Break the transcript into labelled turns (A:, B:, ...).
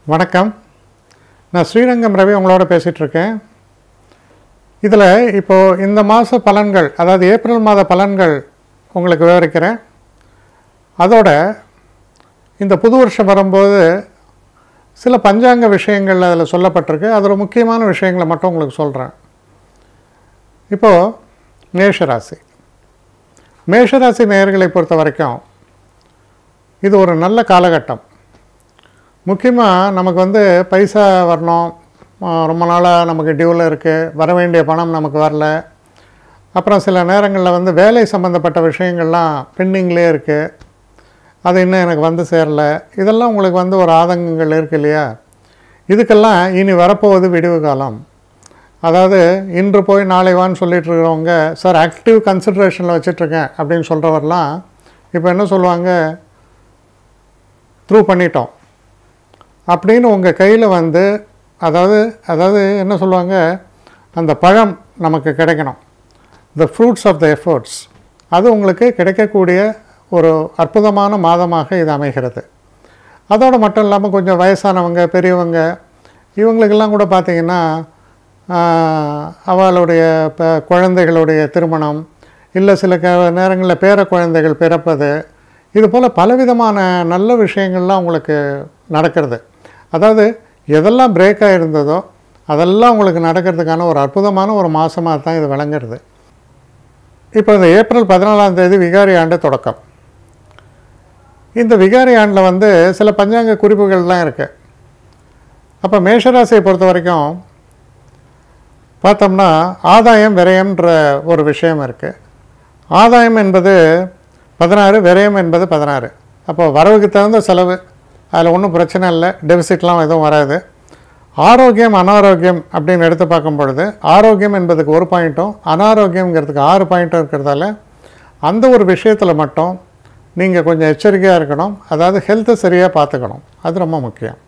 A: வணக்கம். நான் ஸ்ரீரங்கம் ரவி உங்களோட பேசிகிட்டு இருக்கேன். இதில் இப்போது இந்த மாத பலன்கள், அதாவது ஏப்ரல் மாத பலன்கள் உங்களுக்கு விவரிக்கிறேன். அதோட இந்த புது வருஷம் வரும்போது சில பஞ்சாங்க விஷயங்கள் அதில் சொல்லப்பட்டிருக்கு. அதில் முக்கியமான விஷயங்களை மட்டும் உங்களுக்கு சொல்கிறேன். இப்போது மேஷராசி நேயர்களை பொறுத்த வரைக்கும் இது ஒரு நல்ல காலகட்டம். முக்கியமாக நமக்கு பைசா வரணும், ரொம்ப நாளாக நமக்கு டியூவில் இருக்குது, வர வேண்டிய பணம் நமக்கு வரல. அப்புறம் சில நேரங்களில் வேலை சம்மந்தப்பட்ட விஷயங்கள்லாம் பெண்டிங்லேயே இருக்குது, அது இன்னும் எனக்கு சேரலை. இதெல்லாம் உங்களுக்கு ஒரு ஆதங்கங்கள் இருக்குது இல்லையா? இதுக்கெல்லாம் இனி வரப்போவது விடிவு காலம். அதாவது இன்று போய் நாளை வான்னு சொல்லிட்டு இருக்கிறவங்க, சார் ஆக்டிவ் கன்சிடரேஷனில் வச்சிட்ருக்கேன் அப்படின்னு சொல்கிறவரெலாம் இப்போ என்ன சொல்லுவாங்க, த்ரூ பண்ணிட்டோம் அப்படின்னு உங்கள் கையில் அதாவது என்ன சொல்லுவாங்க, அந்த பழம் நமக்கு கிடைக்கணும், the fruits of the efforts, அது உங்களுக்கு கிடைக்கக்கூடிய ஒரு அற்புதமான மாதமாக இது அமைகிறது. அதோடு மட்டும் இல்லாமல் கொஞ்சம் வயசானவங்க, பெரியவங்க, இவங்களுக்கெல்லாம் கூட பார்த்திங்கன்னா அவளுடைய குழந்தைகளுடைய திருமணம், இல்லை சில நேரங்களில் பேர குழந்தைகள் பிறப்பது, இது போல் பலவிதமான நல்ல விஷயங்கள்லாம் உங்களுக்கு நடக்கிறது. அதாவது எதெல்லாம் பிரேக்காக இருந்ததோ அதெல்லாம் உங்களுக்கு நடக்கிறதுக்கான ஒரு அற்புதமான ஒரு மாதமாக தான் இது விளங்குறது. இப்போ இந்த ஏப்ரல் 14ஆம் தேதி விகாரி ஆண்டு தொடக்கம். இந்த விகாரி ஆண்டில் சில பஞ்சாங்க குறிப்புகள்லாம் இருக்குது. அப்போ மேஷராசியை பொறுத்த வரைக்கும் பார்த்தோம்னா ஆதாயம் விரயம்ன்ற ஒரு விஷயம் இருக்குது. ஆதாயம் என்பது 16, விரயம் என்பது 16. அப்போ வரவுக்கு தகுந்த செலவு, அதில் ஒன்றும் பிரச்சனை இல்லை, டெபிசிட்லாம் எதுவும் வராது. ஆரோக்கியம் அனாரோக்கியம் அப்படின்னு எடுத்து பார்க்கும் பொழுது ஆரோக்கியம் என்பதுக்கு 1 பாயிண்ட்டும் அனாரோக்கியங்கிறதுக்கு 6 பாயிண்ட்டும் இருக்கிறதால அந்த ஒரு விஷயத்தில் மட்டும் நீங்கள் கொஞ்சம் எச்சரிக்கையாக இருக்கணும். அதாவது ஹெல்த்தை சரியாக பார்த்துக்கணும், அது ரொம்ப முக்கியம்.